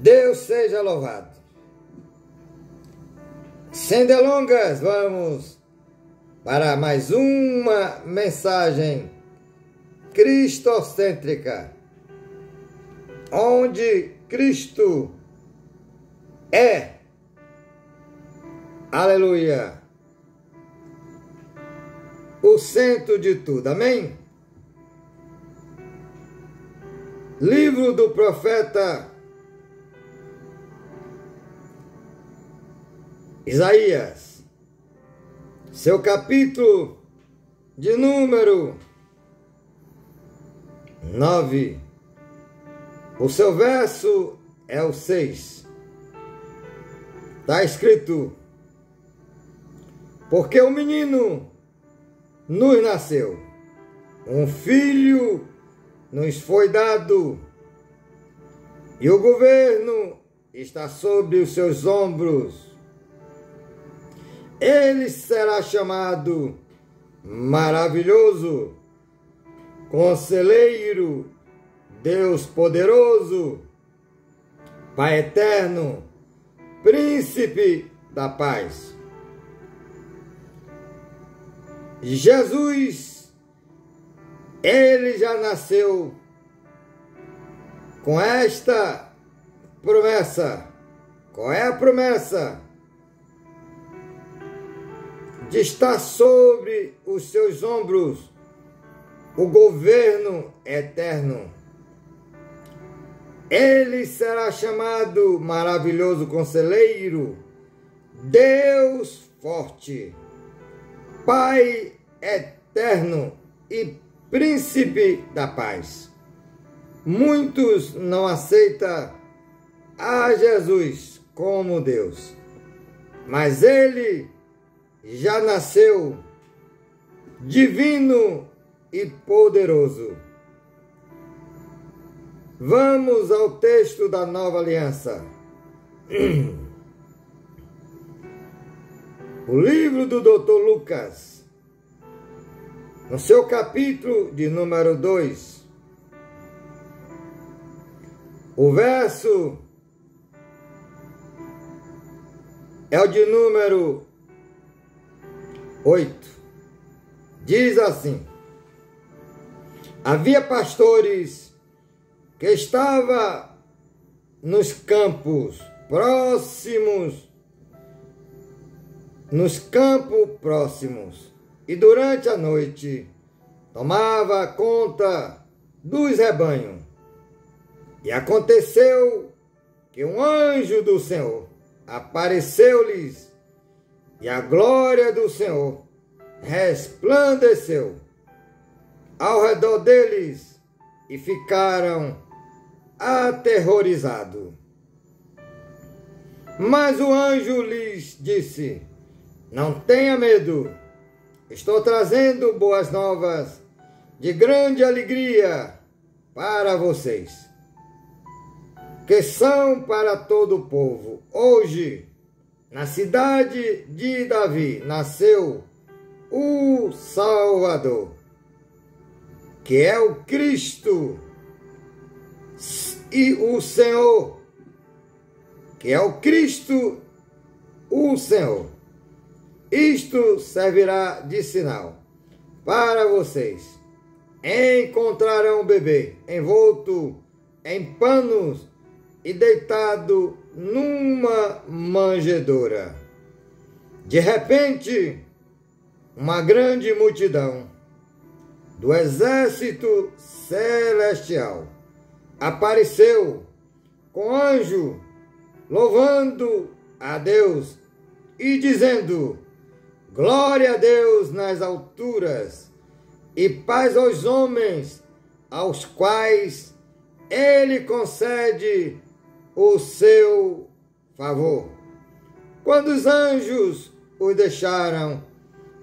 Deus seja louvado. Sem delongas, vamos para mais uma mensagem cristocêntrica, onde Cristo é, aleluia, o centro de tudo, amém? Livro do profeta Isaías, seu capítulo de número 9, o seu verso é o 6. Está escrito: porque o menino nos nasceu, um filho nos foi dado, e o governo está sobre os seus ombros. Ele será chamado Maravilhoso, Conselheiro, Deus Poderoso, Pai Eterno, Príncipe da Paz. Jesus, ele já nasceu com esta promessa. Qual é a promessa? De estar sobre os seus ombros o governo eterno. Ele será chamado Maravilhoso Conselheiro, Deus Forte, Pai Eterno e Príncipe da Paz. Muitos não aceitam a Jesus como Deus, mas ele já nasceu divino e poderoso. Vamos ao texto da Nova Aliança. O livro do Dr. Lucas, no seu capítulo de número 2, o verso é o de número 8. Diz assim: havia pastores que estavam nos campos próximos, e durante a noite tomava conta dos rebanhos. E aconteceu que um anjo do Senhor apareceu-lhes, e a glória do Senhor resplandeceu ao redor deles, e ficaram aterrorizados. Mas o anjo lhes disse: não tenha medo, estou trazendo boas novas de grande alegria para vocês, que são para todo o povo. Hoje, na cidade de Davi, nasceu o Salvador, que é o Cristo, e o Senhor, que é o Cristo, o Senhor. Isto servirá de sinal para vocês. Encontrarão o bebê envolto em panos e deitado numa manjedoura. De repente, uma grande multidão do exército celestial apareceu com anjo, louvando a Deus e dizendo: glória a Deus nas alturas e paz aos homens, aos quais ele concede o seu favor. Quando os anjos os deixaram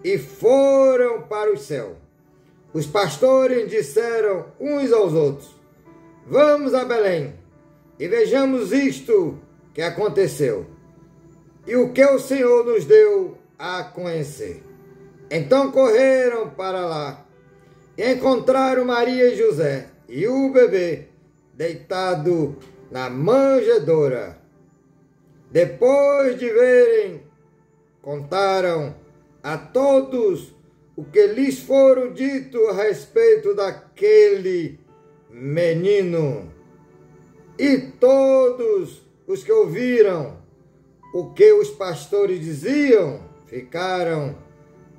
e foram para o céu, os pastores disseram uns aos outros: vamos a Belém e vejamos isto que aconteceu e o que o Senhor nos deu a conhecer. Então correram para lá e encontraram Maria e José e o bebê deitado na manjedoura. Depois de verem, contaram a todos o que lhes foram dito a respeito daquele menino. E todos os que ouviram o que os pastores diziam ficaram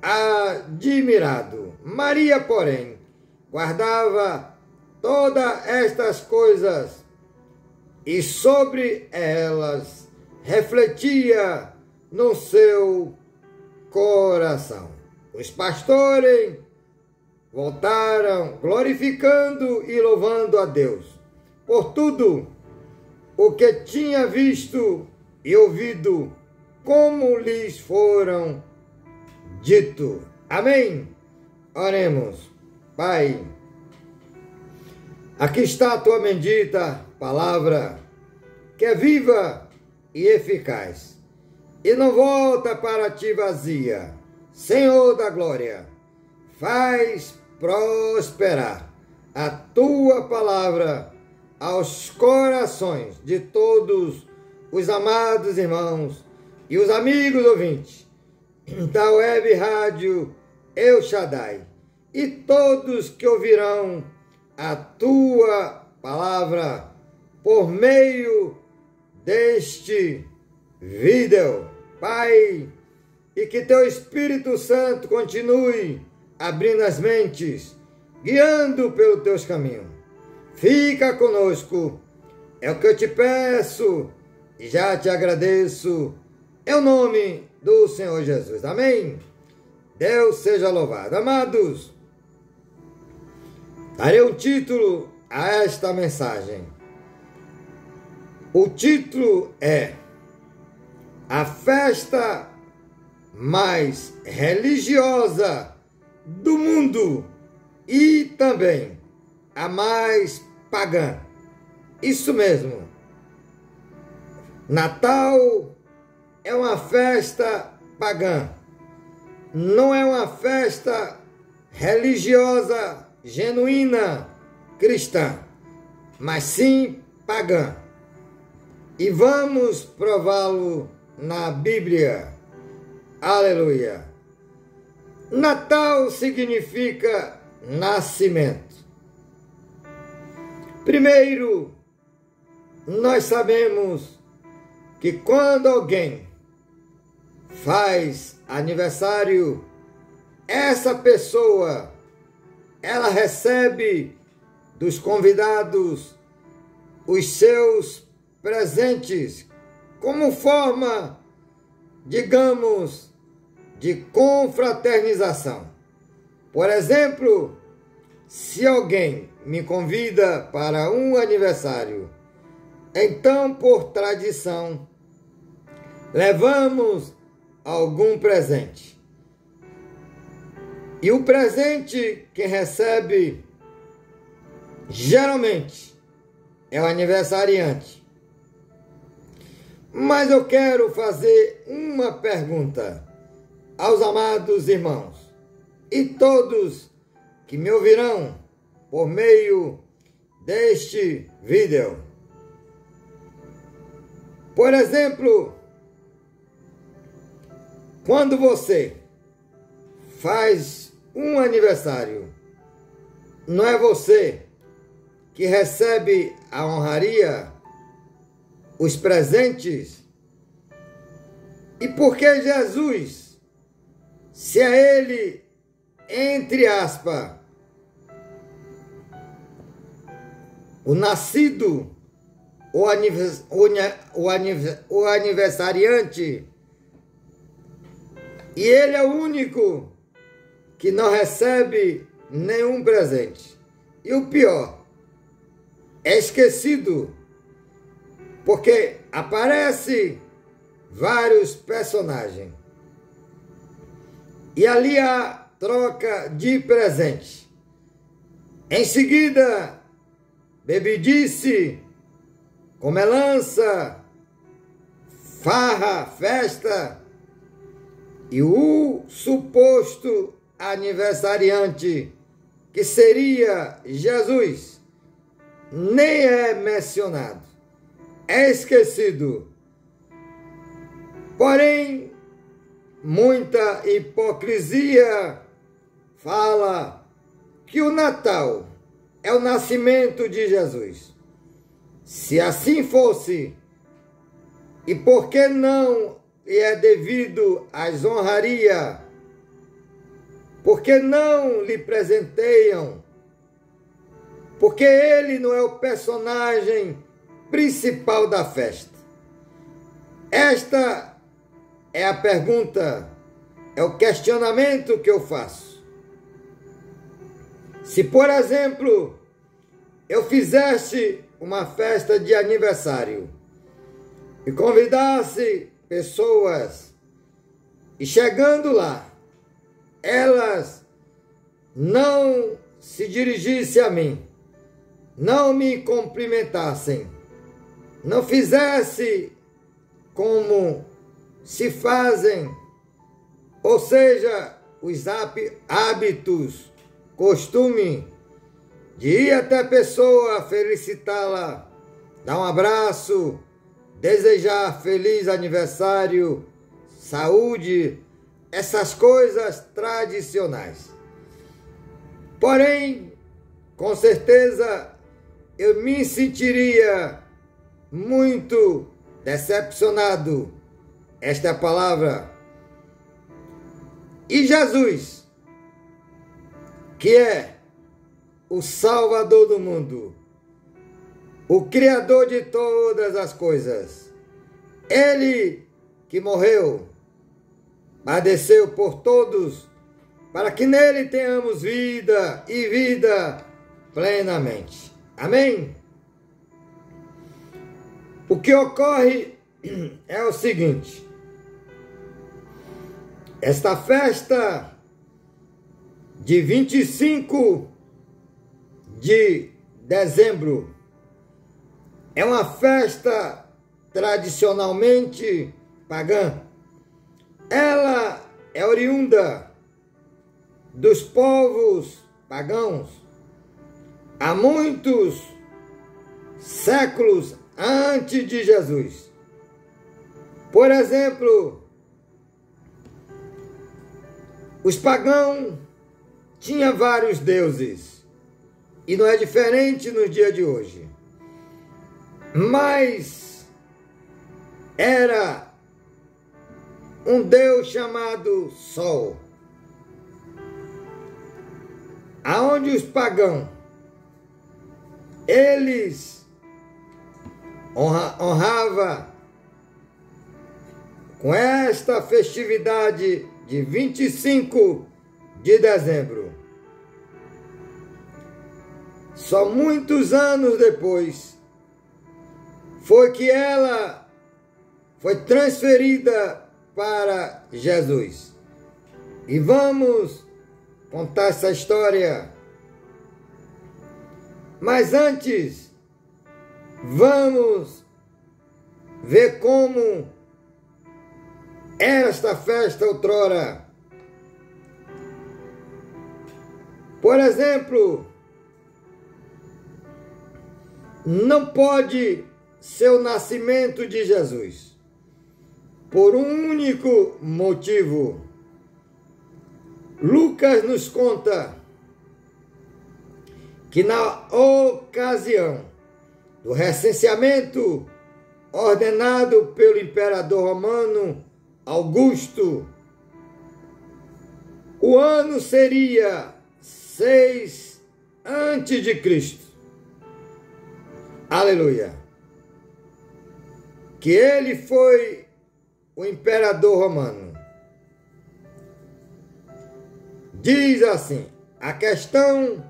admirados. Maria, porém, guardava todas estas coisas e sobre elas refletia no seu coração. Os pastores voltaram glorificando e louvando a Deus por tudo o que tinha visto e ouvido, como lhes foram dito. Amém? Oremos. Pai, aqui está a tua bendita palavra, que é viva e eficaz, e não volta para ti vazia. Senhor da glória, faz prosperar a tua palavra aos corações de todos os amados irmãos e os amigos ouvintes da Web Rádio El Shaddai, e todos que ouvirão a tua palavra por meio deste vídeo. Pai, e que teu Espírito Santo continue abrindo as mentes, guiando pelos teus caminhos. Fica conosco, é o que eu te peço e já te agradeço, em nome do Senhor Jesus. Amém? Deus seja louvado. Amados, darei um título a esta mensagem. O título é A Festa Mais Religiosa do Mundo e também a mais pagã. Isso mesmo. Natal é uma festa pagã. Não é uma festa religiosa, genuína, cristã, mas sim pagã. E vamos prová-lo na Bíblia. Aleluia. Natal significa nascimento. Primeiro, nós sabemos que quando alguém faz aniversário, essa pessoa, ela recebe dos convidados os seus presentes como forma, digamos, de confraternização. Por exemplo, se alguém me convida para um aniversário, então, por tradição, levamos algum presente. E o presente que recebe, geralmente, é o aniversariante. Mas eu quero fazer uma pergunta aos amados irmãos e todos que me ouvirão por meio deste vídeo. Por exemplo, quando você faz um aniversário, não é você que recebe a honraria, os presentes? E por que Jesus, se é ele, entre aspas, o nascido, o aniversariante, e ele é o único que não recebe nenhum presente. E o pior, é esquecido, porque aparece vários personagens. E ali há troca de presente. Em seguida, bebidice, comelança, farra, festa, e o suposto aniversariante, que seria Jesus, nem é mencionado. é esquecido. Porém, muita hipocrisia fala que o Natal é o nascimento de Jesus. Se assim fosse, e por que não é devido às honrarias? Por que não lhe presenteiam? Porque ele não é o personagem principal da festa. Esta é a pergunta, é o questionamento que eu faço. Se, por exemplo, eu fizesse uma festa de aniversário e convidasse pessoas, e chegando lá, elas não se dirigissem a mim, não me cumprimentassem, não fizesse como se fazem, ou seja, os hábitos, costume de ir até a pessoa, felicitá-la, dar um abraço, desejar feliz aniversário, saúde, essas coisas tradicionais. Porém, com certeza, eu me sentiria muito decepcionado, esta é a palavra. E Jesus, que é o Salvador do mundo, o Criador de todas as coisas, Ele que morreu, padeceu por todos, para que nele tenhamos vida e vida plenamente. Amém? O que ocorre é o seguinte: esta festa de 25 de dezembro é uma festa tradicionalmente pagã. Ela é oriunda dos povos pagãos há muitos séculos antes de Jesus. Por exemplo, os pagãos tinham vários deuses, e não é diferente nos dias de hoje. Mas era um deus chamado Sol, aonde os pagãos, eles honravam com esta festividade de 25 de dezembro. Só muitos anos depois foi que ela foi transferida para Jesus. E vamos contar essa história. Mas antes, vamos ver como era esta festa outrora. Por exemplo, não pode ser o nascimento de Jesus, por um único motivo. Lucas nos conta que na ocasião do recenseamento ordenado pelo imperador romano Augusto, o ano seria 6 antes de Cristo. Aleluia! Que ele foi o imperador romano. Diz assim: a questão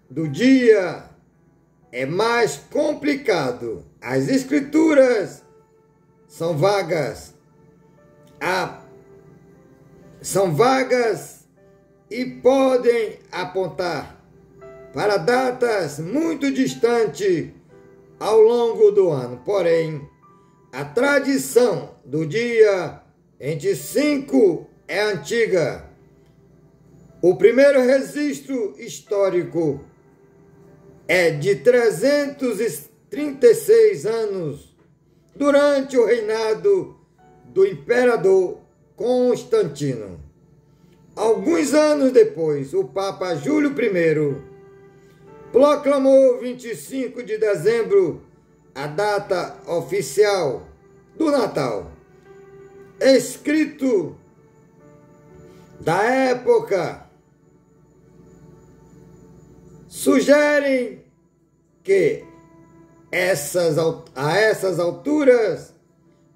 do dia é mais complicado. As escrituras são vagas. São vagas e podem apontar para datas muito distantes ao longo do ano. Porém, a tradição do dia 25 é antiga. O primeiro registro histórico é de 336 anos durante o reinado do imperador Constantino. Alguns anos depois, o Papa Júlio I proclamou 25 de dezembro a data oficial do Natal. Escrito da época sugerem que a essas alturas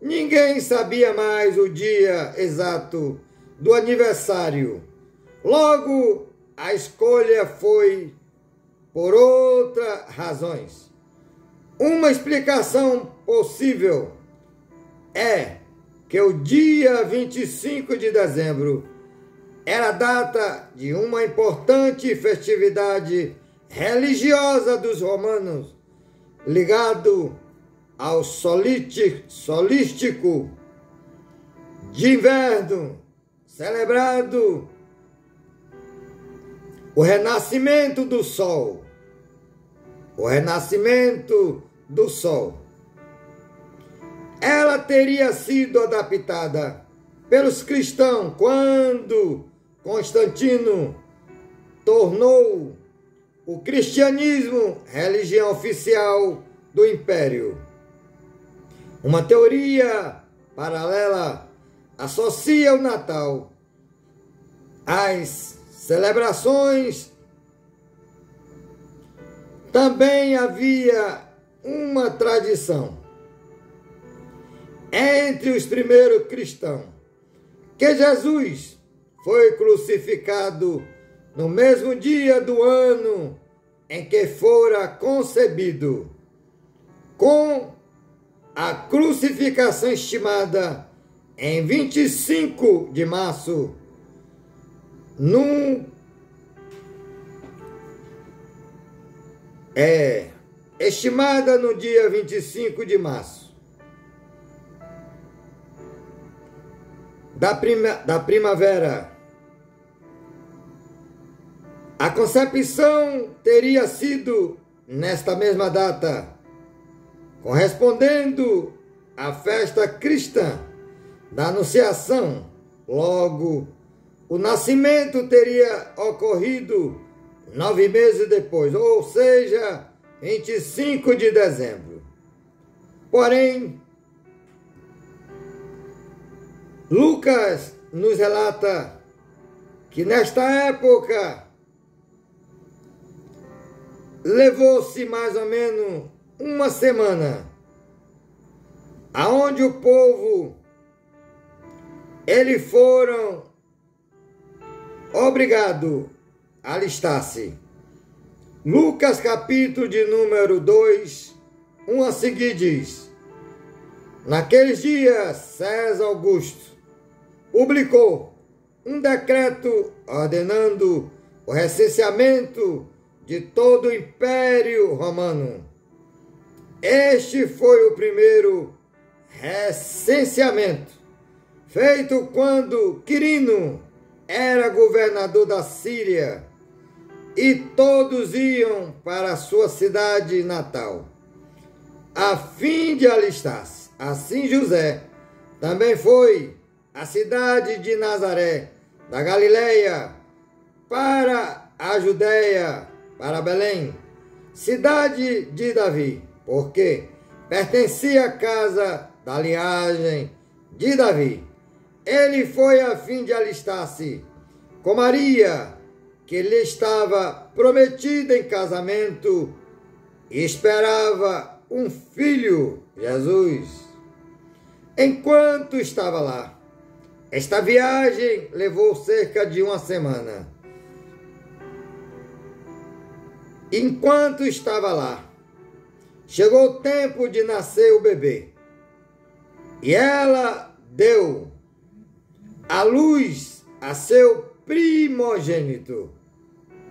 ninguém sabia mais o dia exato do aniversário. Logo, a escolha foi por outras razões. Uma explicação possível é que o dia 25 de dezembro era a data de uma importante festividade religiosa dos romanos, ligado ao solístico de inverno, celebrado o renascimento do sol. O renascimento do sol. Ela teria sido adaptada pelos cristãos quando Constantino tornou o cristianismo religião oficial do império. Uma teoria paralela associa o Natal às celebrações. Também havia uma tradição entre os primeiros cristãos que Jesus foi crucificado no mesmo dia do ano em que fora concebido, com a crucificação estimada em 25 de março, estimada no dia 25 de março da primavera. A concepção teria sido nesta mesma data, correspondendo à festa cristã da Anunciação. Logo, o nascimento teria ocorrido 9 meses depois, ou seja, 25 de dezembro. Porém, Lucas nos relata que nesta época levou-se mais ou menos uma semana, aonde o povo, eles foram obrigados a alistar-se. Lucas capítulo de número 2, 1 a seguir diz: naqueles dias, César Augusto publicou um decreto ordenando o recenseamento de todo o Império Romano. Este foi o primeiro recenseamento, feito quando Quirino era governador da Síria, e todos iam para a sua cidade natal, a fim de alistar-se. Assim José também foi à cidade de Nazaré, da Galileia, para a Judéia, para Belém, cidade de Davi, porque pertencia à casa da linhagem de Davi. Ele foi a fim de alistar-se com Maria, que lhe estava prometida em casamento e esperava um filho, Jesus. Enquanto estava lá, esta viagem levou cerca de uma semana. Enquanto estava lá, chegou o tempo de nascer o bebê, e ela deu à luz a seu primogênito.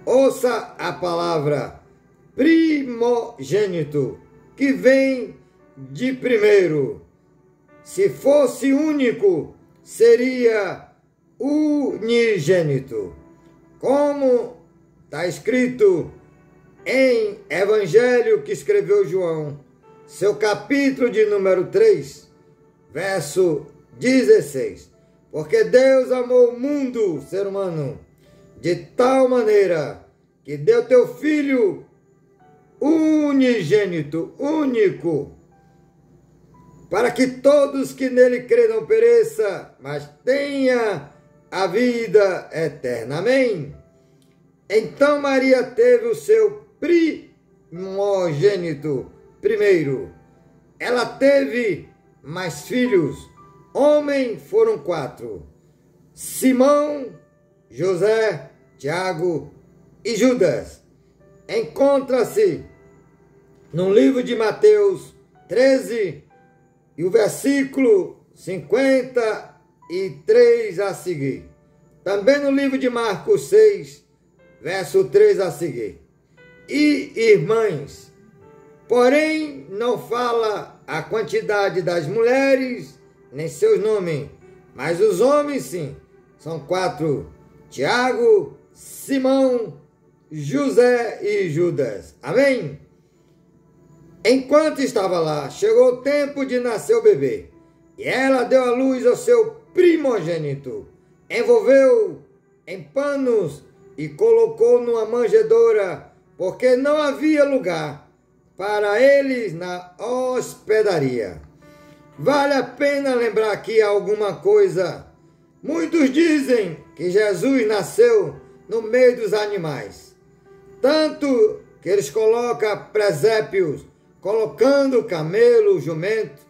Ouça a palavra primogênito, que vem de primeiro. Se fosse único, seria unigênito. Como está escrito em Evangelho que escreveu João, seu capítulo de número 3, verso 16. Porque Deus amou o mundo, ser humano, de tal maneira que deu teu Filho unigênito, único, para que todos que nele creram não pereça, mas tenha a vida eterna. Amém? Então Maria teve o seu primogênito primeiro. Ela teve mais filhos. Homem foram 4. Simão, José, Tiago e Judas. Encontra-se no livro de Mateus 13 e o versículo 53 a seguir. Também no livro de Marcos 6, verso 3 a seguir. E irmãs, porém não fala a quantidade das mulheres, nem seus nomes, mas os homens sim, são 4, Tiago, Simão, José e Judas. Amém? Enquanto estava lá, chegou o tempo de nascer o bebê, e ela deu à luz ao seu primogênito, envolveu em panos e colocou numa manjedoura, porque não havia lugar para eles na hospedaria. Vale a pena lembrar aqui alguma coisa. Muitos dizem que Jesus nasceu no meio dos animais, tanto que eles colocam presépios, colocando camelo, jumento.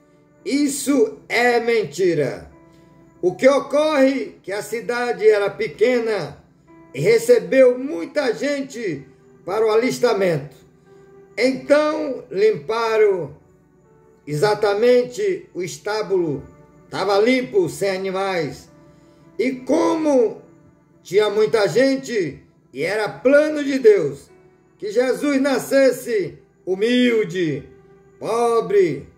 Isso é mentira. O que ocorre é que a cidade era pequena e recebeu muita gente para o alistamento. Então limparam exatamente o estábulo, estava limpo, sem animais. E como tinha muita gente e era plano de Deus que Jesus nascesse humilde, pobre,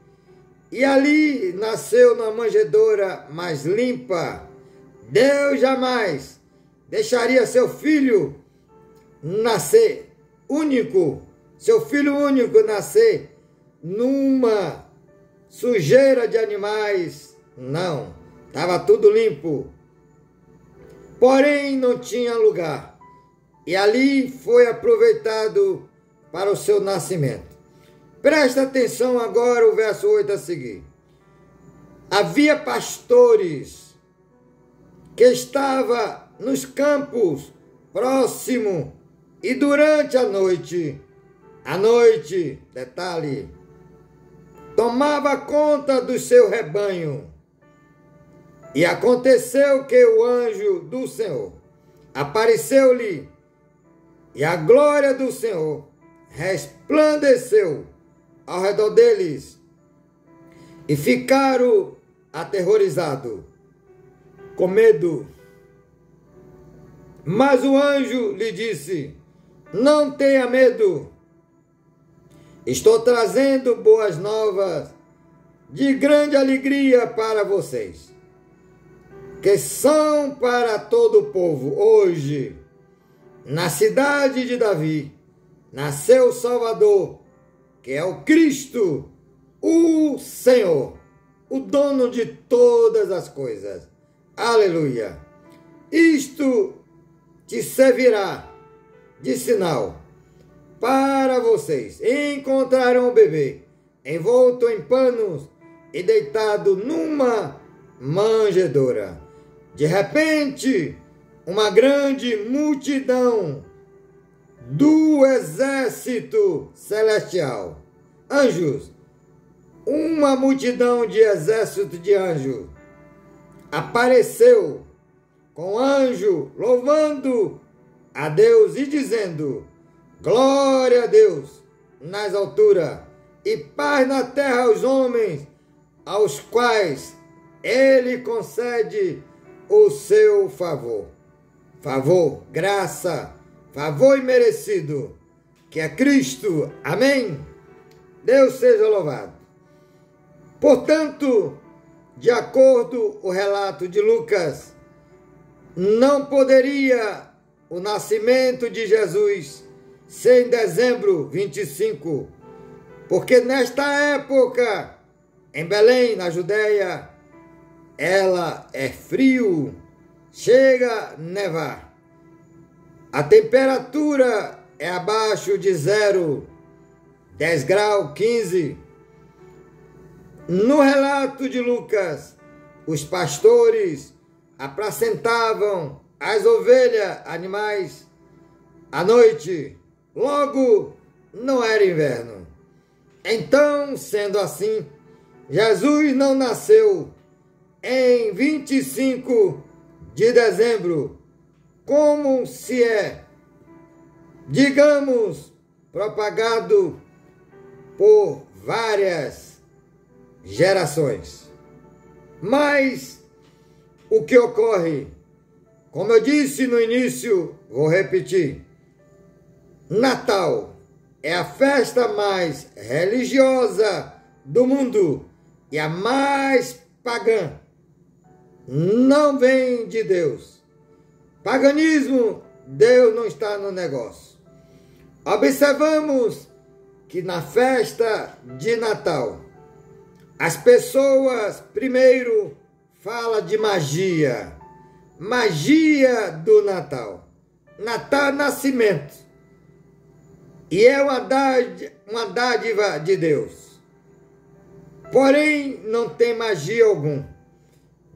e ali nasceu na manjedoura mais limpa, Deus jamais deixaria seu filho nascer único, seu filho único nascer numa sujeira de animais. Não, estava tudo limpo. Porém não tinha lugar, e ali foi aproveitado para o seu nascimento. Presta atenção agora o verso 8 a seguir. Havia pastores que estavam nos campos próximo e durante a noite, detalhe, tomava conta do seu rebanho. E aconteceu que o anjo do Senhor apareceu-lhe, e a glória do Senhor resplandeceu ao redor deles, e ficaram aterrorizados, com medo. Mas o anjo lhe disse: não tenha medo, estou trazendo boas novas de grande alegria para vocês, que são para todo o povo. Hoje, na cidade de Davi, nasceu o Salvador, que é o Cristo, o Senhor, o dono de todas as coisas. Aleluia! Isto te servirá de sinal para vocês. Encontrarão o bebê envolto em panos e deitado numa manjedoura. De repente, uma grande multidão do exército celestial, anjos, uma multidão de exército de anjos, apareceu com anjo louvando a Deus e dizendo: glória a Deus nas alturas e paz na terra aos homens, aos quais ele concede o seu favor. Favor, graça, favor imerecido, que é Cristo. Amém? Deus seja louvado. Portanto, de acordo com o relato de Lucas, não poderia o nascimento de Jesus ser em dezembro 25, porque nesta época, em Belém, na Judéia, ela é frio, chega a nevar. A temperatura é abaixo de 0, 10 graus, 15. No relato de Lucas, os pastores apacentavam as ovelhas, animais, à noite. Logo, não era inverno. Então, sendo assim, Jesus não nasceu em 25 de dezembro, como se é, digamos, propagado por várias gerações. Mas o que ocorre, como eu disse no início, vou repetir, Natal é a festa mais religiosa do mundo e a mais pagã. Não vem de Deus. Paganismo, Deus não está no negócio. Observamos que na festa de Natal, as pessoas primeiro falam de magia. Magia do Natal. Natal é nascimento. E é uma dádiva de Deus. Porém, não tem magia alguma.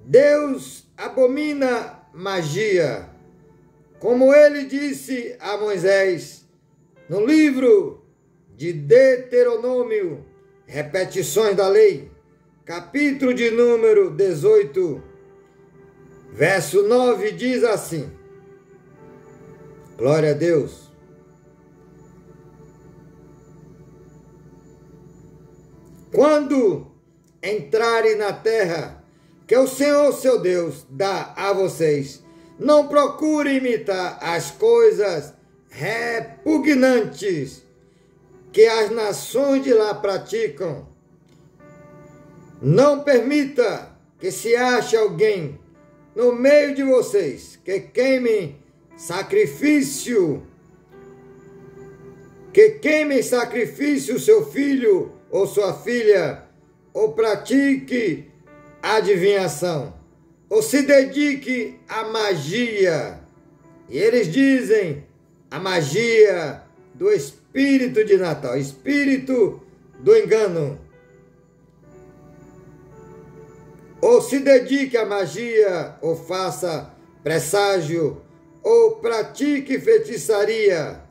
Deus abomina magia. Como ele disse a Moisés, no livro de Deuteronômio, Repetições da Lei, capítulo de número 18, verso 9, diz assim, glória a Deus. Quando entrarem na terra que o Senhor, seu Deus, dá a vocês, não procure imitar as coisas repugnantes que as nações de lá praticam. Não permita que se ache alguém no meio de vocês que queime sacrifício, seu filho ou sua filha, ou pratique adivinhação, ou se dedique à magia. E eles dizem a magia do espírito de Natal, espírito do engano. Ou se dedique à magia, ou faça presságio, ou pratique feitiçaria,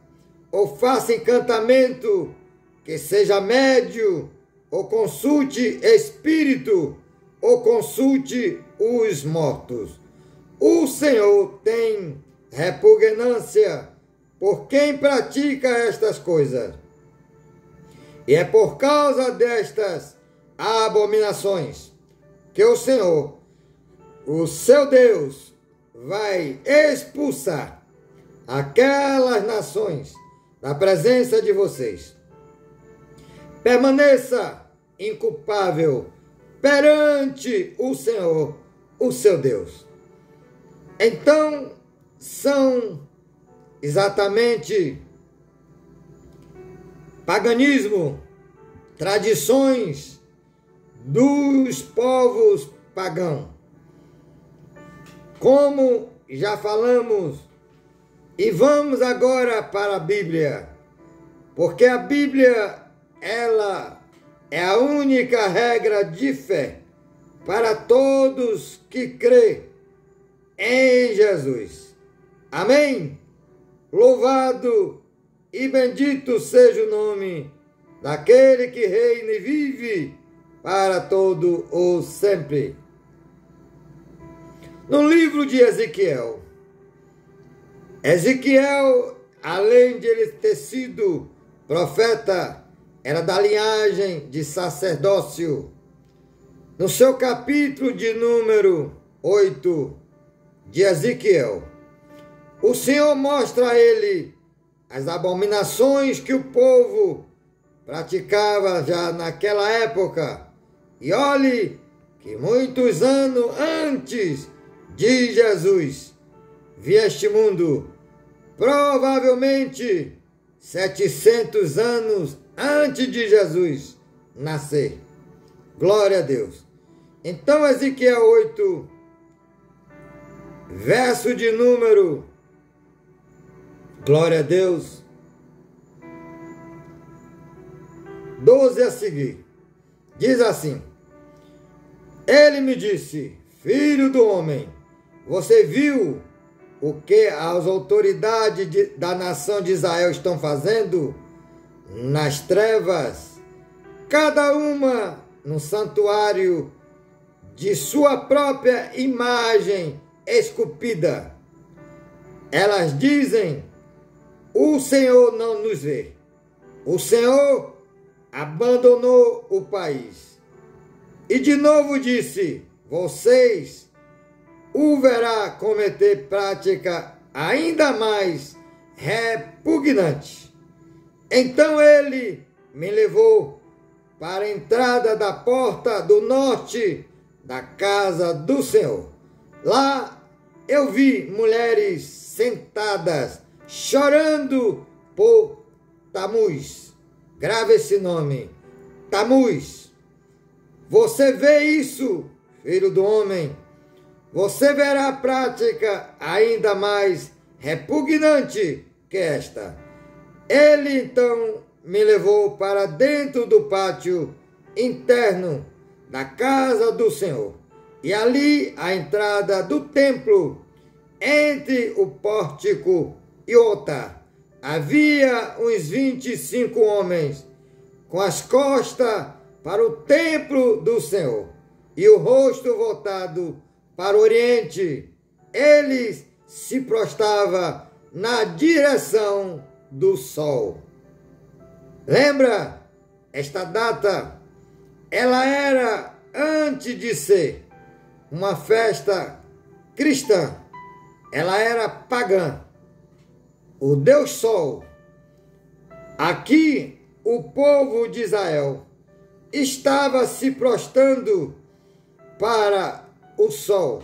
ou faça encantamento, que seja médio, ou consulte espírito, ou consulte os mortos. O Senhor tem repugnância por quem pratica estas coisas. E é por causa destas abominações que o Senhor, o seu Deus, vai expulsar aquelas nações da presença de vocês. Permaneça inculpável perante o Senhor, o seu Deus. Então, são exatamente paganismo, tradições dos povos pagãos. Como já falamos, e vamos agora para a Bíblia, porque a Bíblia, ela é a única regra de fé para todos que crêem em Jesus. Amém? Louvado e bendito seja o nome daquele que reina e vive para todo o sempre. No livro de Ezequiel, além de ele ter sido profeta, era da linhagem de sacerdócio. No seu capítulo de número 8 de Ezequiel, o Senhor mostra a ele as abominações que o povo praticava já naquela época. E olhe que muitos anos antes de Jesus vir a este mundo, provavelmente 700 anos antes de Jesus nascer. Glória a Deus. Então, Ezequiel 8, verso de número, glória a Deus, 12 a seguir, diz assim: ele me disse, filho do homem, você viu o que as autoridades da nação de Israel estão fazendo nas trevas, cada uma no santuário de sua própria imagem esculpida. Elas dizem, o Senhor não nos vê. O Senhor abandonou o país. E de novo disse, vocês o verá cometer prática ainda mais repugnante. Então ele me levou para a entrada da porta do norte da casa do Senhor. Lá eu vi mulheres sentadas, chorando por Tamuz. Grave esse nome, Tamuz. Você vê isso, filho do homem? Você verá a prática ainda mais repugnante que esta. Ele então me levou para dentro do pátio interno da casa do Senhor. E ali, à entrada do templo, entre o pórtico e o altar, havia uns 25 homens com as costas para o templo do Senhor e o rosto voltado para o oriente. Eles se prostravam na direção do sol. Lembra? Esta data, ela era antes de ser uma festa cristã. Ela era pagã. O Deus Sol. Aqui, o povo de Israel estava se prostrando para o sol.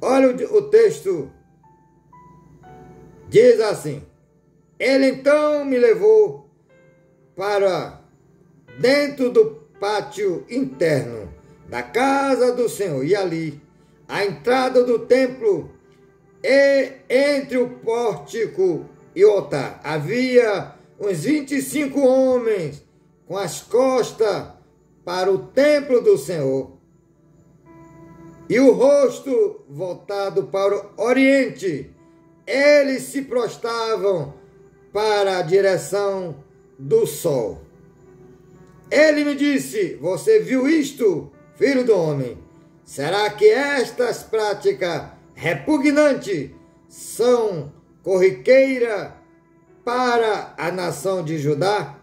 Olha o texto. Diz assim: ele então me levou para dentro do pátio interno da casa do Senhor, e ali, à entrada do templo, e entre o pórtico e o altar, havia uns 25 homens com as costas para o templo do Senhor e o rosto voltado para o oriente. Eles se prostravam para a direção do sol. Ele me disse: você viu isto, filho do homem? Será que estas práticas repugnantes são corriqueira para a nação de Judá?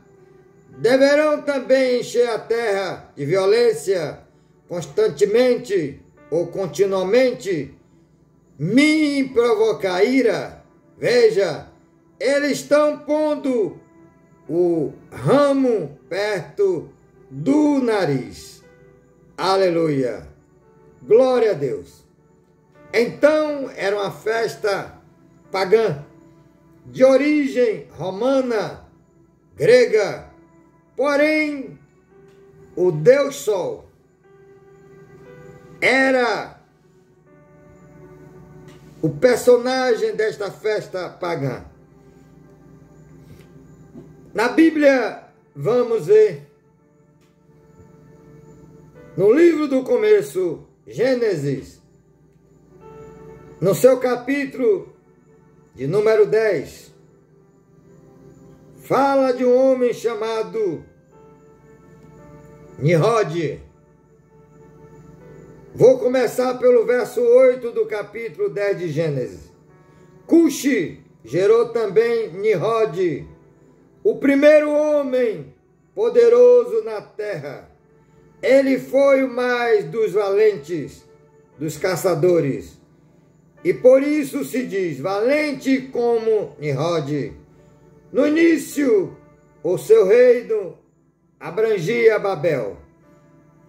Deverão também encher a terra de violência constantemente ou continuamente, me provocar ira? Veja, eles estão pondo o ramo perto do nariz. Aleluia! Glória a Deus! Então era uma festa pagã, de origem romana, grega, porém o Deus Sol era o personagem desta festa pagã. Na Bíblia, vamos ver, no livro do começo, Gênesis, no seu capítulo de número 10, fala de um homem chamado Nimrod. Vou começar pelo verso 8 do capítulo 10 de Gênesis. Cuxi gerou também Nimrod, o primeiro homem poderoso na terra. Ele foi o mais dos valentes, dos caçadores, e por isso se diz valente como Nimrod. No início, o seu reino abrangia Babel,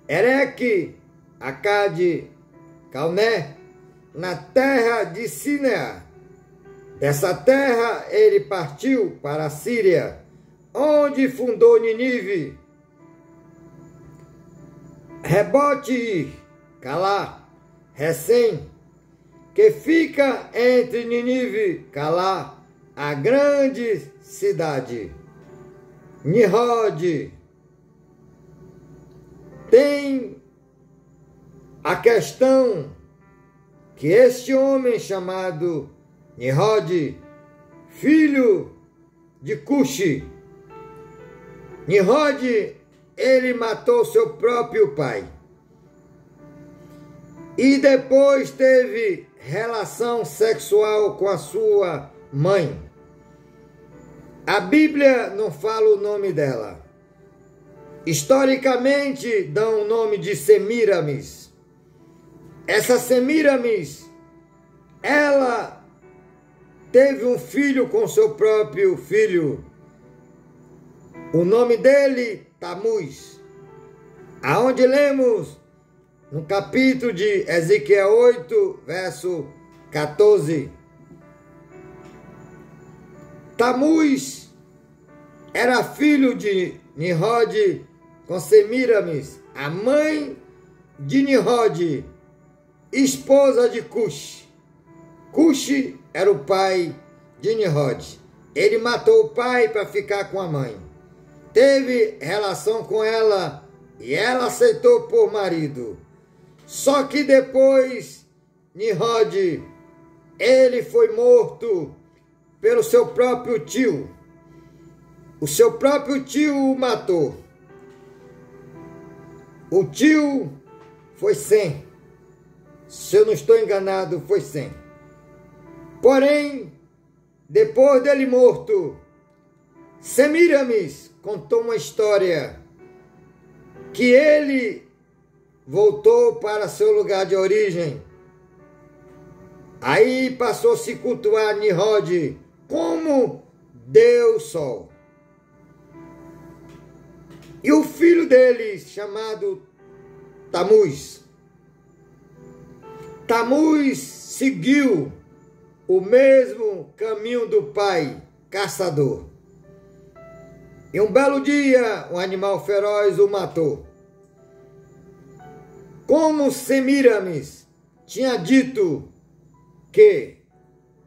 Ereque, Acade, Calné, na terra de Sinear. Dessa terra ele partiu para a Síria, onde fundou Ninive. Rebote, Calá, Recém, que fica entre Ninive, Calá, a grande cidade. Nimrod. Tem a questão que este homem chamado Nimrod, filho de Cuxi, Nimrod, ele matou seu próprio pai. E depois teve relação sexual com a sua mãe. A Bíblia não fala o nome dela. Historicamente, dão o nome de Semíramis. Essa Semíramis, ela teve um filho com seu próprio filho. O nome dele, Tamuz. Aonde lemos no capítulo de Ezequiel 8, verso 14. Tamuz era filho de Nimrod com Semíramis, a mãe de Nimrod, esposa de Cuxi. Cuxi era o pai de Nimrod. Ele matou o pai para ficar com a mãe. Teve relação com ela e ela aceitou por marido. Só que depois, Nimrod, ele foi morto pelo seu próprio tio. O seu próprio tio o matou. O tio foi Sem. Se eu não estou enganado, foi Sem. Porém, depois dele morto, Semíramis contou uma história que ele voltou para seu lugar de origem. Aí passou a se cultuar Nimrod como Deus Sol. E o filho dele, chamado Tamuz. Tamuz seguiu o mesmo caminho do pai, caçador. E um belo dia, um animal feroz o matou. Como Semíramis tinha dito que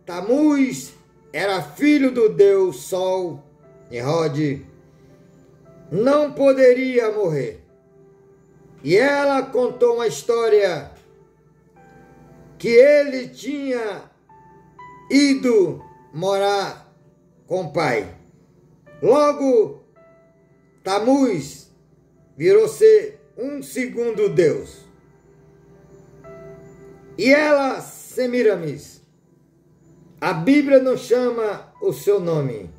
Tamuz era filho do Deus Sol, Nimrod não poderia morrer. E ela contou uma história que ele tinha ido morar com o pai. Logo, Tamuz virou ser um segundo Deus. E ela, Semíramis, a Bíblia não chama o seu nome,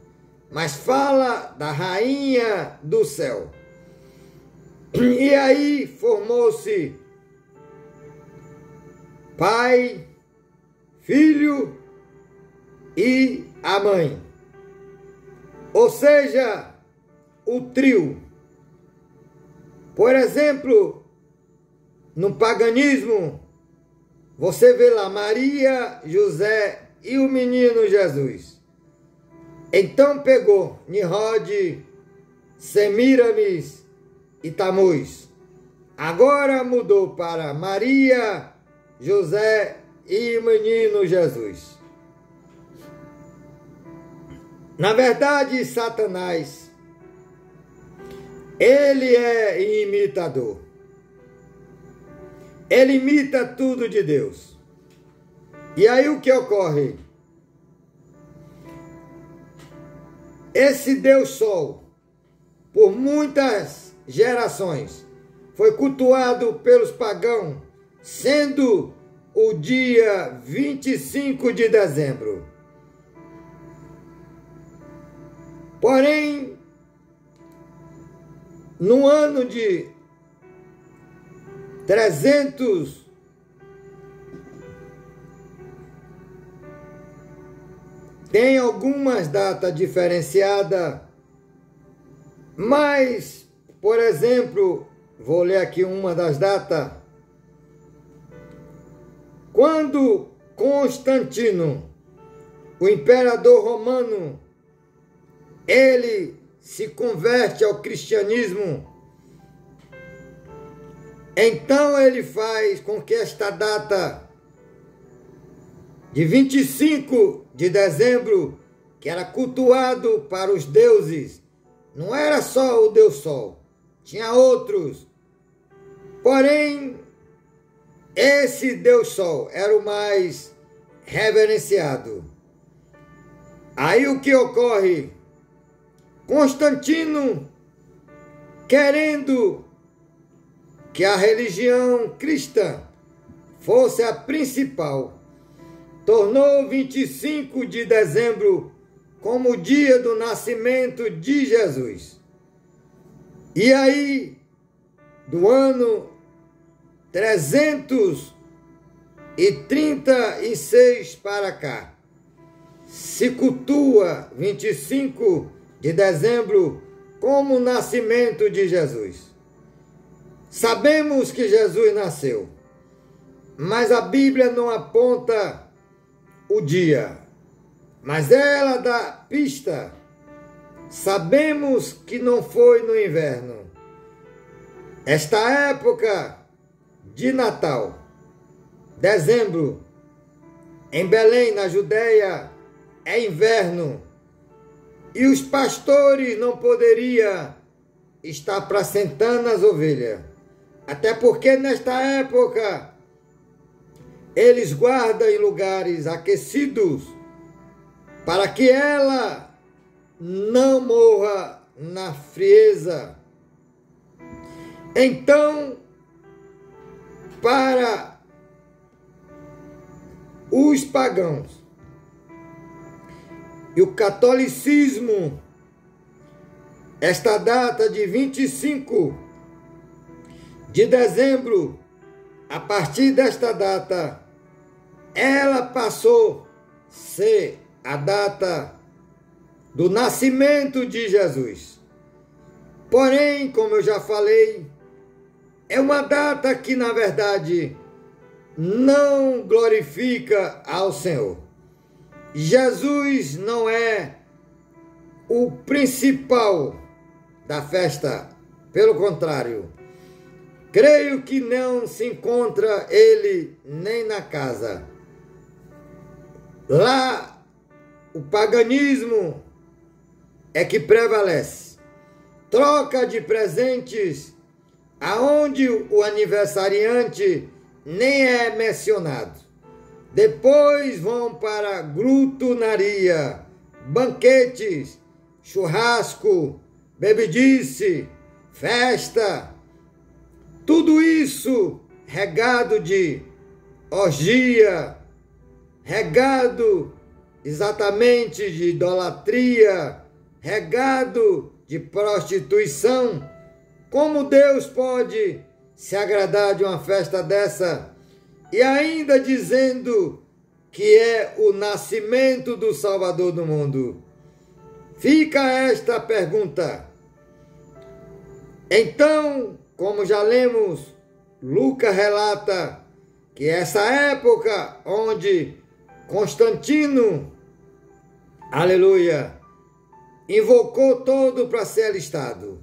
mas fala da rainha do céu. E aí formou-se pai, filho e a mãe. Ou seja, o trio. Por exemplo, no paganismo, você vê lá Maria, José e o menino Jesus. Então pegou Nimrod, Semíramis e Tamuz. Agora mudou para Maria, José e o menino Jesus. Na verdade, Satanás, ele é imitador. Ele imita tudo de Deus. E aí o que ocorre? Esse Deus Sol, por muitas gerações, foi cultuado pelos pagãos, sendo o dia 25 de dezembro. Porém, no ano de 300, tem algumas datas diferenciadas, mas, por exemplo, vou ler aqui uma das datas. Quando Constantino, o imperador romano, ele se converte ao cristianismo, então ele faz com que esta data de 25 de dezembro, que era cultuado para os deuses, não era só o Deus Sol, tinha outros. Porém, esse Deus Sol era o mais reverenciado. Aí o que ocorre? Constantino, querendo que a religião cristã fosse a principal, tornou 25 de dezembro como o dia do nascimento de Jesus. E aí, do ano 336 para cá, se cultua 25 de dezembro como o nascimento de Jesus. Sabemos que Jesus nasceu, mas a Bíblia não aponta o dia, mas ela dá pista. Sabemos que não foi no inverno. Esta época de Natal, dezembro, em Belém, na Judéia, é inverno. E os pastores não poderiam estar apacentando as ovelhas. Até porque nesta época eles guardam em lugares aquecidos para que ela não morra na frieza. Então, para os pagãos e o catolicismo, esta data de 25 de dezembro, a partir desta data, ela passou a ser a data do nascimento de Jesus. Porém, como eu já falei, é uma data que, na verdade, não glorifica ao Senhor. Jesus não é o principal da festa, pelo contrário. Creio que não se encontra ele nem na casa. Lá, o paganismo é que prevalece. Troca de presentes, aonde o aniversariante nem é mencionado. Depois vão para glutonaria, banquetes, churrasco, bebedice, festa. Tudo isso regado de orgia, regado exatamente de idolatria, regado de prostituição. Como Deus pode se agradar de uma festa dessa e ainda dizendo que é o nascimento do Salvador do mundo? Fica esta pergunta. Então, como já lemos, Lucas relata que essa época onde Constantino, aleluia, invocou todo para ser alistado.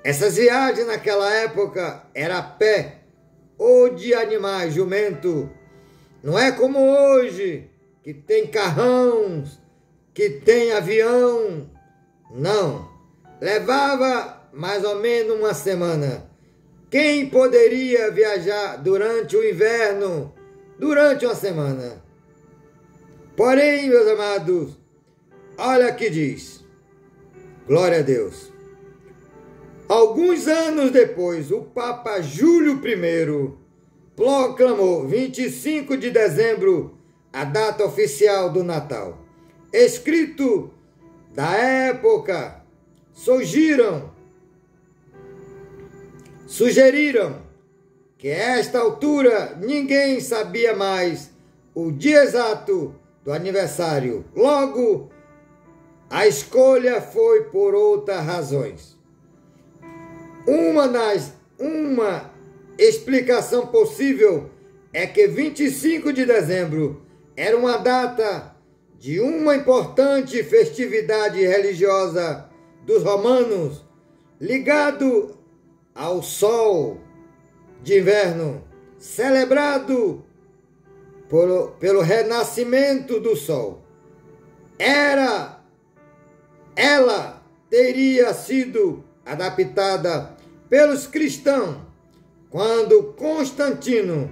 Essas viagens naquela época era a pé ou de animais, jumento. Não é como hoje, que tem carrões, que tem avião. Não. Levava mais ou menos uma semana. Quem poderia viajar durante o inverno, durante uma semana? Porém, meus amados, olha que diz. Glória a Deus. Alguns anos depois, o Papa Júlio I proclamou 25 de dezembro a data oficial do Natal. Escrito da época, sugeriram que a esta altura ninguém sabia mais o dia exato do aniversário. Logo, a escolha foi por outras razões. Uma explicação possível é que 25 de dezembro era uma data de uma importante festividade religiosa dos romanos, ligado ao sol de inverno, celebrado pelo renascimento do sol. Ela teria sido adaptada pelos cristãos quando Constantino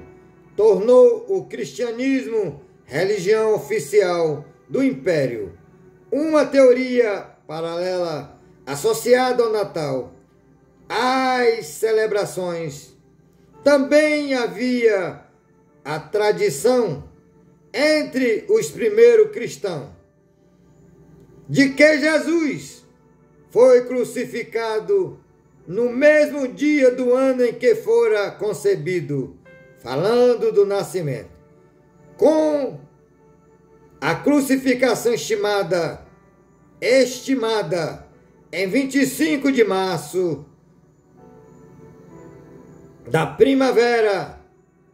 tornou o cristianismo religião oficial do Império. Uma teoria paralela associada ao Natal, às celebrações. Também havia a tradição entre os primeiros cristãos de que Jesus foi crucificado no mesmo dia do ano em que fora concebido, falando do nascimento, com a crucificação estimada em 25 de março da primavera.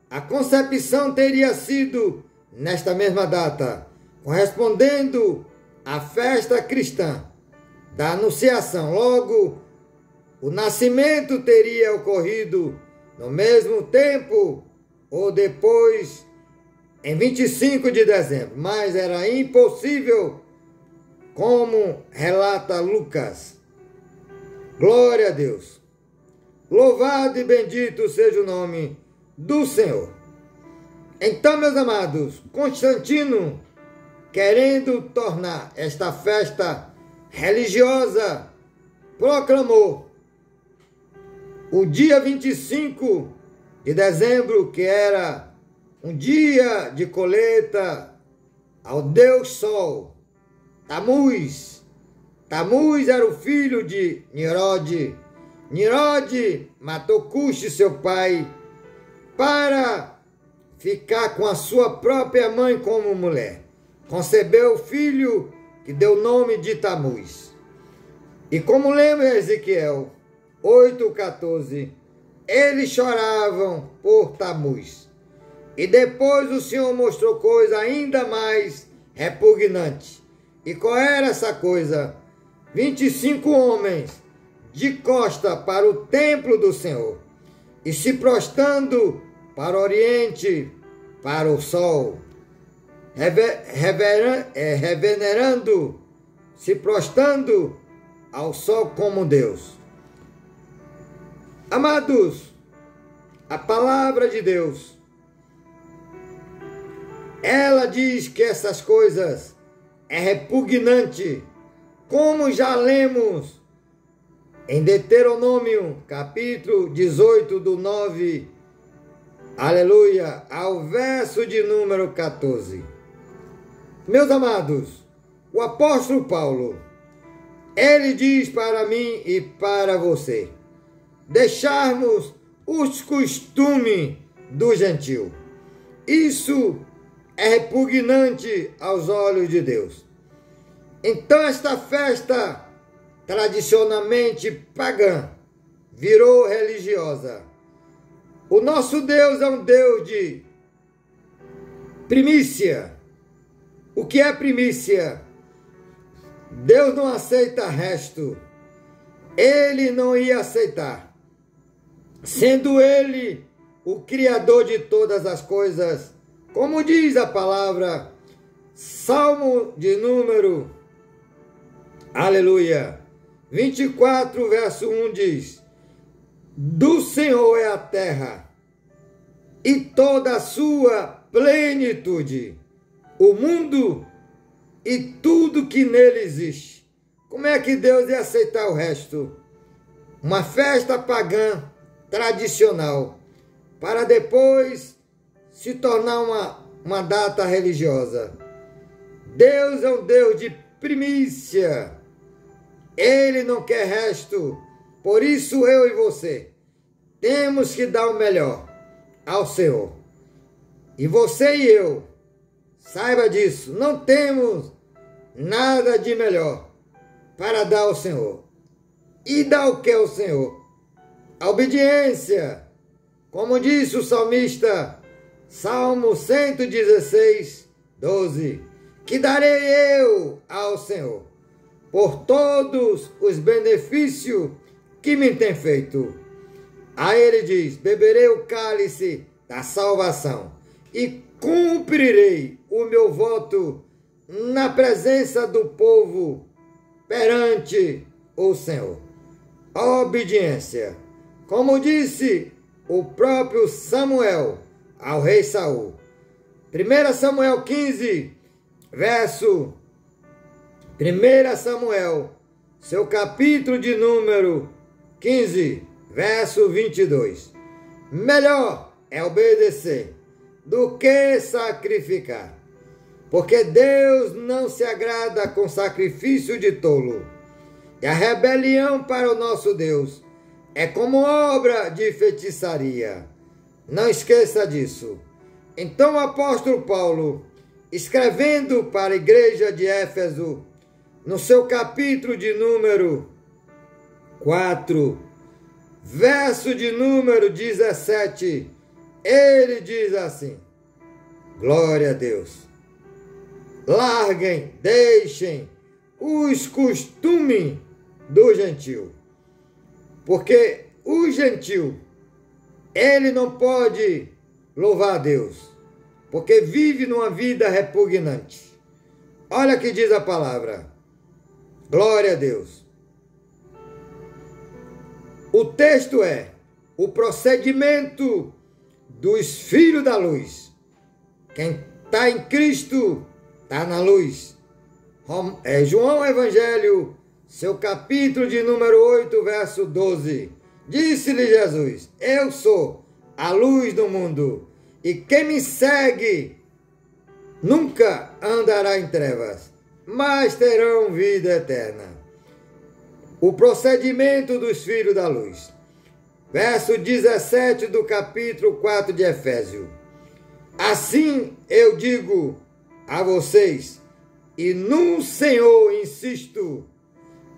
A concepção teria sido nesta mesma data, correspondendo à festa cristã da Anunciação. Logo, o nascimento teria ocorrido no mesmo tempo ou depois, em 25 de dezembro, mas era impossível, como relata Lucas. Glória a Deus. Louvado e bendito seja o nome do Senhor. Então, meus amados, Constantino, querendo tornar esta festa religiosa, proclamou o dia 25 de dezembro, que era um dia de colheita ao Deus Sol, Tamuz. Tamuz era o filho de Nirode. Nirode matou Cuxi, seu pai, para ficar com a sua própria mãe como mulher. Concebeu o filho que deu o nome de Tamuz. E como lembra Ezequiel 8,14, eles choravam por Tamuz. E depois o Senhor mostrou coisa ainda mais repugnante. E qual era essa coisa? 25 homens de costa para o templo do Senhor, e se prostrando para o oriente, para o sol, revenerando, se prostrando ao sol como Deus. Amados, a palavra de Deus, ela diz que essas coisas é repugnante, como já lemos em Deuteronômio, capítulo 18, do 9, aleluia, ao verso de número 14. Meus amados, o apóstolo Paulo, ele diz para mim e para você, deixarmos os costumes do gentio. Isso é repugnante aos olhos de Deus. Então esta festa tradicionalmente pagã virou religiosa. O nosso Deus é um Deus de primícia. O que é primícia? Deus não aceita resto. Ele não ia aceitar, sendo Ele o Criador de todas as coisas, como diz a palavra, Salmo de número, aleluia, 24, verso 1 diz, do Senhor é a terra e toda a sua plenitude, o mundo e tudo que nele existe. Como é que Deus ia aceitar o resto? Uma festa pagã tradicional, para depois se tornar uma data religiosa. Deus é um Deus de primícia. Ele não quer resto. Por isso eu e você temos que dar o melhor ao Senhor. E você e eu, saiba disso, não temos nada de melhor para dar ao Senhor. E dar o que ao Senhor? A obediência. Como disse o salmista, Salmo 116, 12, que darei eu ao Senhor, por todos os benefícios que me tem feito. Aí ele diz: beberei o cálice da salvação e cumprirei o meu voto na presença do povo perante o Senhor. A obediência, como disse o próprio Samuel ao rei Saul. 1 Samuel 15, verso 1 Samuel, seu capítulo de número 15, verso 22. Melhor é obedecer do que sacrificar, porque Deus não se agrada com sacrifício de tolo. E a rebelião para o nosso Deus é como obra de feitiçaria. Não esqueça disso. Então o apóstolo Paulo, escrevendo para a igreja de Éfeso, no seu capítulo de número 4, verso de número 17, ele diz assim: glória a Deus. Larguem, deixem os costumes do gentio. Porque o gentio, ele não pode louvar a Deus, porque vive numa vida repugnante. Olha o que diz a palavra. Glória a Deus. O texto é o procedimento dos filhos da luz. Quem está em Cristo está na luz. João Evangelho, seu capítulo de número 8, verso 12. Disse-lhe Jesus: eu sou a luz do mundo, e quem me segue nunca andará em trevas, mas terão vida eterna. O procedimento dos filhos da luz. Verso 17 do capítulo 4 de Efésios. Assim eu digo a vocês, e no Senhor insisto,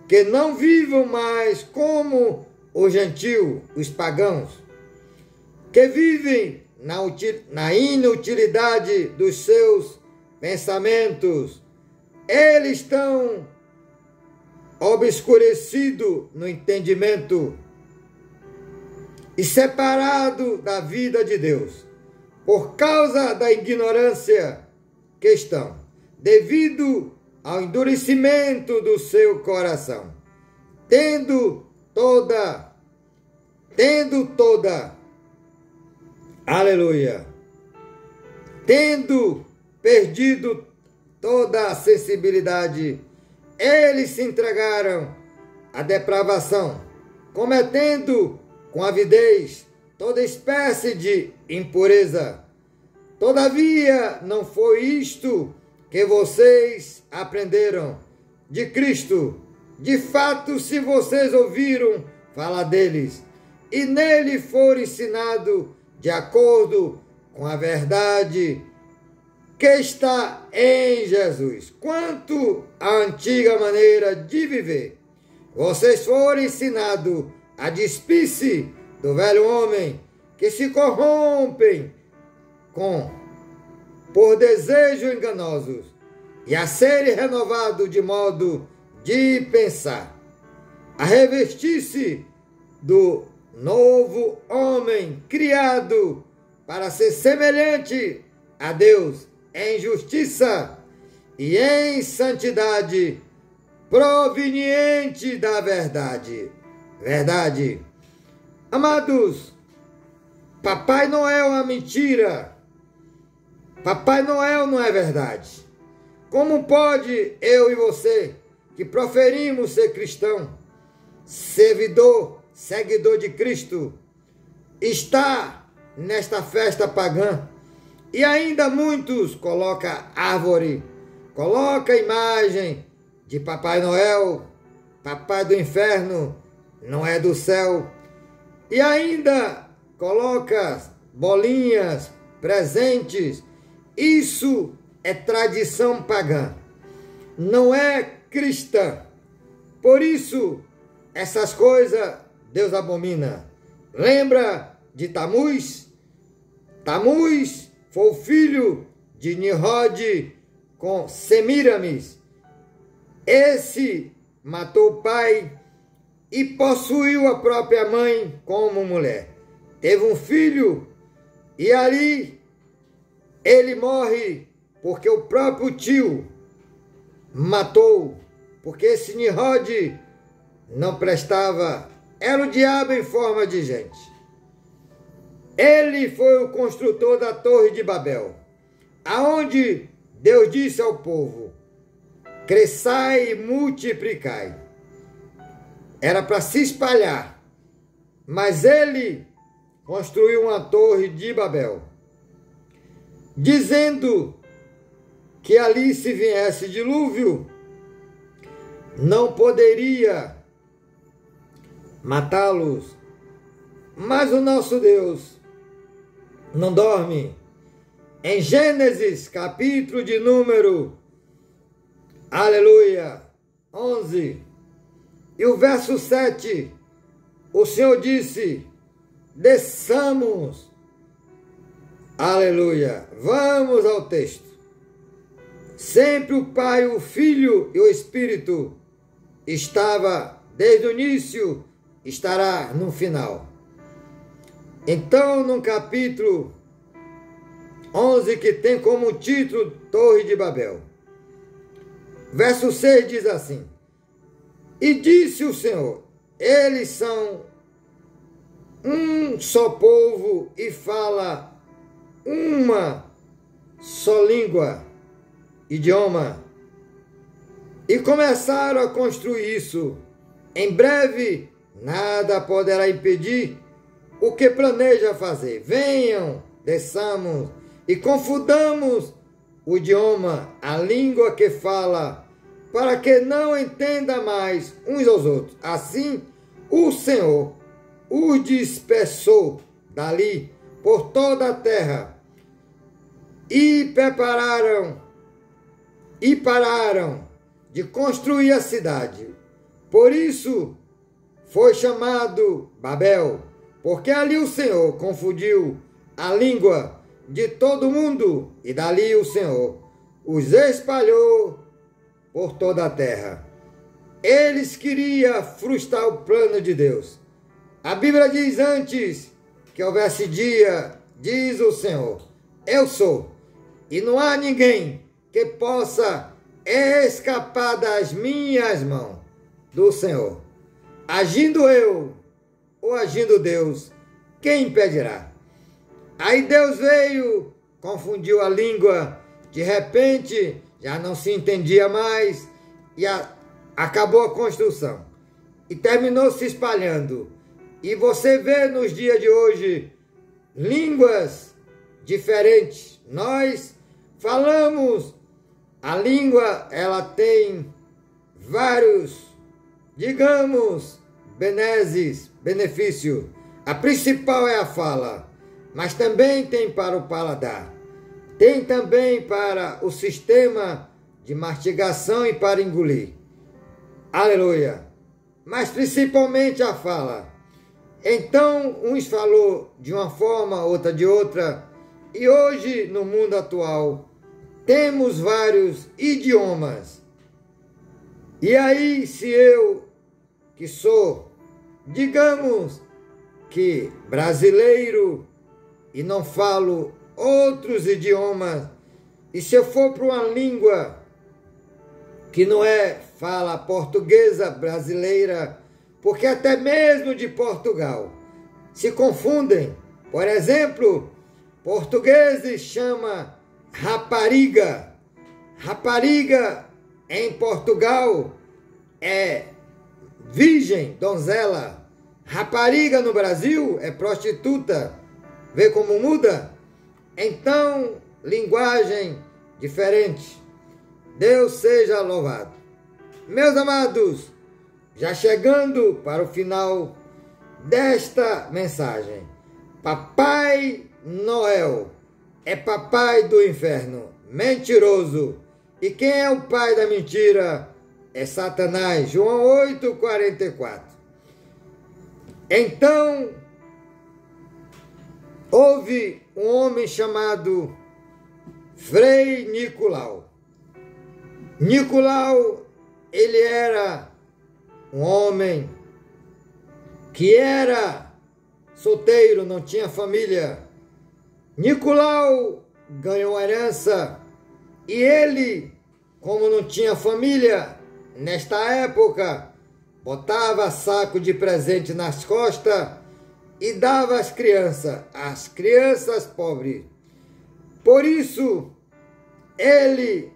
que não vivam mais como os gentios, os pagãos, que vivem na inutilidade dos seus pensamentos. Eles estão obscurecidos no entendimento e separados da vida de Deus, por causa da ignorância que estão, devido ao endurecimento do seu coração, tendo toda, aleluia, tendo perdido toda a sensibilidade, eles se entregaram à depravação, cometendo com avidez toda espécie de impureza. Todavia, não foi isto que vocês aprenderam de Cristo. De fato, se vocês ouviram falar deles e nele foram ensinados de acordo com a verdade que está em Jesus, quanto à antiga maneira de viver, vocês foram ensinados a despir-se do velho homem que se corrompem por desejos enganosos e a serem renovados de modo de pensar, a revestir-se do novo homem criado para ser semelhante a Deus em justiça e em santidade proveniente da verdade. Verdade. Amados, Papai Noel é uma mentira. Papai Noel não é verdade. Como pode eu e você, que proferimos ser cristão, seguidor de Cristo, estar nesta festa pagã? E ainda muitos colocam árvore, colocam imagem de Papai Noel, Papai do inferno, não é do céu. E ainda coloca bolinhas, presentes. Isso é tradição pagã, não é cristã. Por isso, essas coisas Deus abomina. Lembra de Tamuz? Tamuz foi o filho de Nimrod com Semiramis. Esse matou o pai e possuiu a própria mãe como mulher. Teve um filho e ali ele morre porque o próprio tio matou, porque esse Nimrod não prestava, era o diabo em forma de gente. Ele foi o construtor da Torre de Babel, aonde Deus disse ao povo: cresçai e multiplicai. Era para se espalhar, mas ele construiu uma Torre de Babel, dizendo que ali, se viesse dilúvio, não poderia matá-los. Mas o nosso Deus não dorme. Em Gênesis, capítulo de número, aleluia, 11, e o verso 7, o Senhor disse: desçamos, aleluia. Vamos ao texto. Sempre o Pai, o Filho e o Espírito estava desde o início, estará no final. Então, no capítulo 11, que tem como título Torre de Babel, verso 6 diz assim: e disse o Senhor, eles são um só povo e fala uma só língua, idioma. E começaram a construir isso. Em breve, nada poderá impedir o que planeja fazer. Venham, desçamos e confundamos o idioma, a língua que fala, para que não entenda mais uns aos outros. Assim, o Senhor os dispersou dali por toda a terra e pararam de construir a cidade. Por isso foi chamado Babel, porque ali o Senhor confundiu a língua de todo mundo, e dali o Senhor os espalhou por toda a terra. Eles queriam frustrar o plano de Deus. A Bíblia diz: antes que houvesse dia, diz o Senhor, eu sou, e não há ninguém que possa escapar das minhas mãos, do Senhor. Agindo eu ou agindo Deus, quem impedirá? Aí Deus veio, confundiu a língua, de repente já não se entendia mais e acabou a construção e terminou se espalhando. E você vê nos dias de hoje línguas diferentes. Nós falamos, a língua, ela tem vários, digamos, benefício. A principal é a fala, mas também tem para o paladar. Tem também para o sistema de mastigação e para engolir. Aleluia! Mas principalmente a fala. Então, uns falou de uma forma, outra de outra. E hoje, no mundo atual, temos vários idiomas. E aí, se eu, que sou, digamos que brasileiro, e não falo outros idiomas, e se eu for para uma língua que não é fala portuguesa brasileira, porque até mesmo de Portugal se confundem. Por exemplo, portugueses chama rapariga. Rapariga em Portugal é virgem, donzela. Rapariga no Brasil é prostituta. Vê como muda? Então, linguagem diferente. Deus seja louvado. Meus amados, já chegando para o final desta mensagem, Papai Noel é papai do inferno, mentiroso. E quem é o pai da mentira? É Satanás. João 8,44. Então, houve um homem chamado Frei Nicolau. Nicolau, ele era um homem que era solteiro, não tinha família. Nicolau ganhou a herança e ele, como não tinha família, nesta época, botava saco de presente nas costas e dava às crianças pobres. Por isso, ele,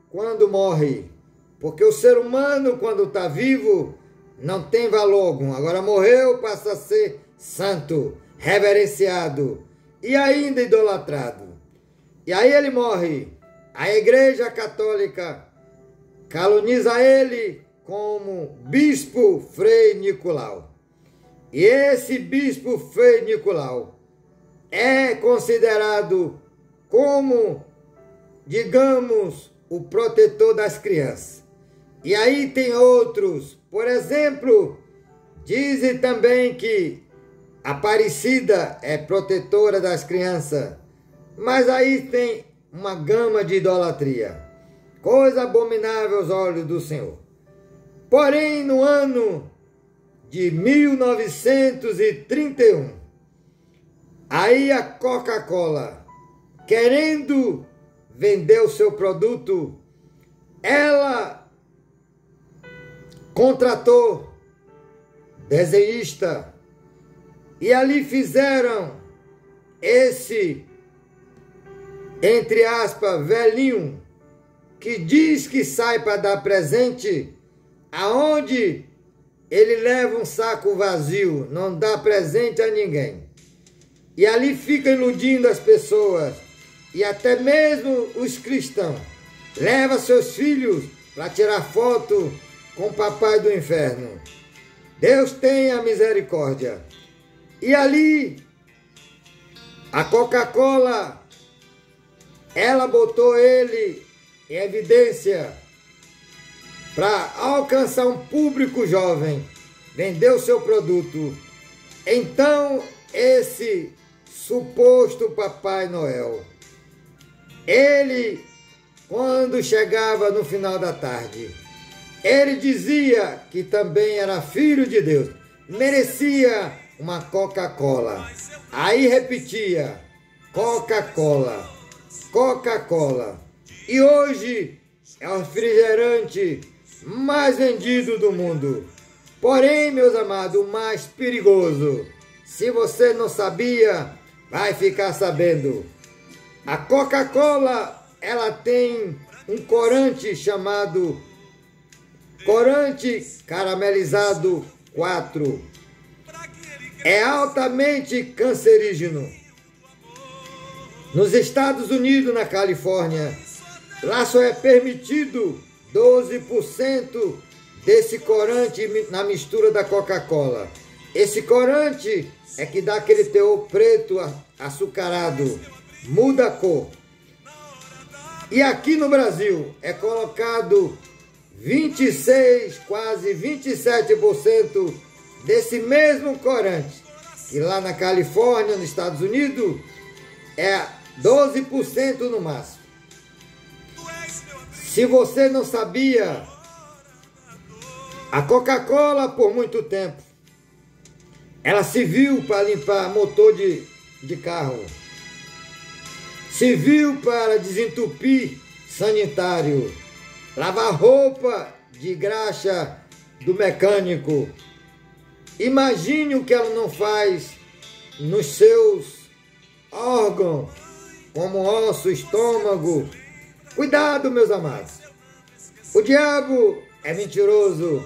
quando morre, porque o ser humano, quando está vivo, não tem valor algum. Agora morreu, passa a ser santo, reverenciado e ainda idolatrado. E aí ele morre. A Igreja Católica caluniza ele como Bispo Frei Nicolau. E esse Bispo Frei Nicolau é considerado como, digamos, o protetor das crianças. E aí tem outros, por exemplo, dizem também que Aparecida é protetora das crianças, mas aí tem uma gama de idolatria, coisa abominável aos olhos do Senhor. Porém, no ano de 1931, aí a Coca-Cola, querendo vender o seu produto, ela contratou desenhista e ali fizeram esse, entre aspas, velhinho, que diz que sai para dar presente, aonde ele leva um saco vazio, não dá presente a ninguém. E ali fica iludindo as pessoas, e até mesmo os cristãos. Leva seus filhos para tirar foto com o papai do inferno. Deus tenha misericórdia. E ali, a Coca-Cola, ela botou ele em evidência para alcançar um público jovem, vender o seu produto. Então, esse suposto Papai Noel, ele, quando chegava no final da tarde, ele dizia que também era filho de Deus, merecia uma Coca-Cola. Aí repetia, Coca-Cola, Coca-Cola. E hoje é o refrigerante mais vendido do mundo. Porém, meus amados, o mais perigoso, se você não sabia, vai ficar sabendo. A Coca-Cola, ela tem um corante chamado corante caramelizado 4. É altamente cancerígeno. Nos Estados Unidos, na Califórnia, lá só é permitido 12% desse corante na mistura da Coca-Cola. Esse corante é que dá aquele teor preto açucarado, muda a cor. E aqui no Brasil é colocado 26, quase 27% desse mesmo corante. E lá na Califórnia, nos Estados Unidos, é 12% no máximo. Se você não sabia, a Coca-Cola, por muito tempo, ela serviu para limpar motor de carro, serviu para desentupir sanitário, lavar roupa de graxa do mecânico. Imagine o que ela não faz nos seus órgãos, como osso, estômago. Cuidado, meus amados. O diabo é mentiroso,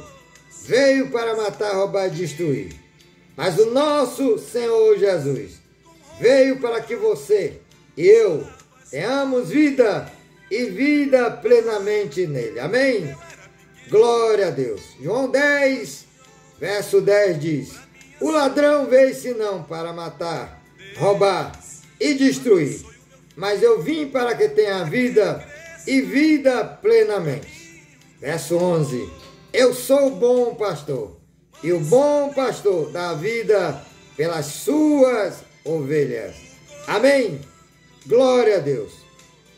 veio para matar, roubar e destruir. Mas o nosso Senhor Jesus veio para que você e eu tenhamos vida e vida plenamente nele. Amém? Glória a Deus. João 10, verso 10 diz: o ladrão veio senão para matar, roubar e destruir. Mas eu vim para que tenha vida e vida plenamente. Verso 11: eu sou o bom pastor, e o bom pastor dá vida pelas suas ovelhas. Amém? Glória a Deus.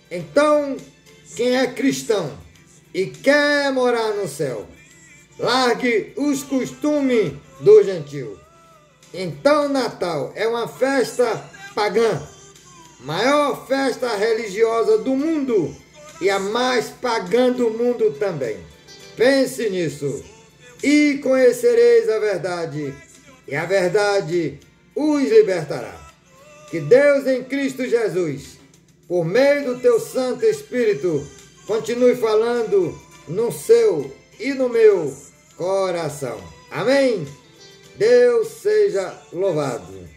Então, quem é cristão e quer morar no céu, largue os costumes do gentio. Então, Natal é uma festa pagã, maior festa religiosa do mundo e a mais pagã do mundo também. Pense nisso e conhecereis a verdade, e a verdade os libertará. Que Deus em Cristo Jesus, por meio do teu Santo Espírito, continue falando no seu e no meu coração. Amém? Deus seja louvado.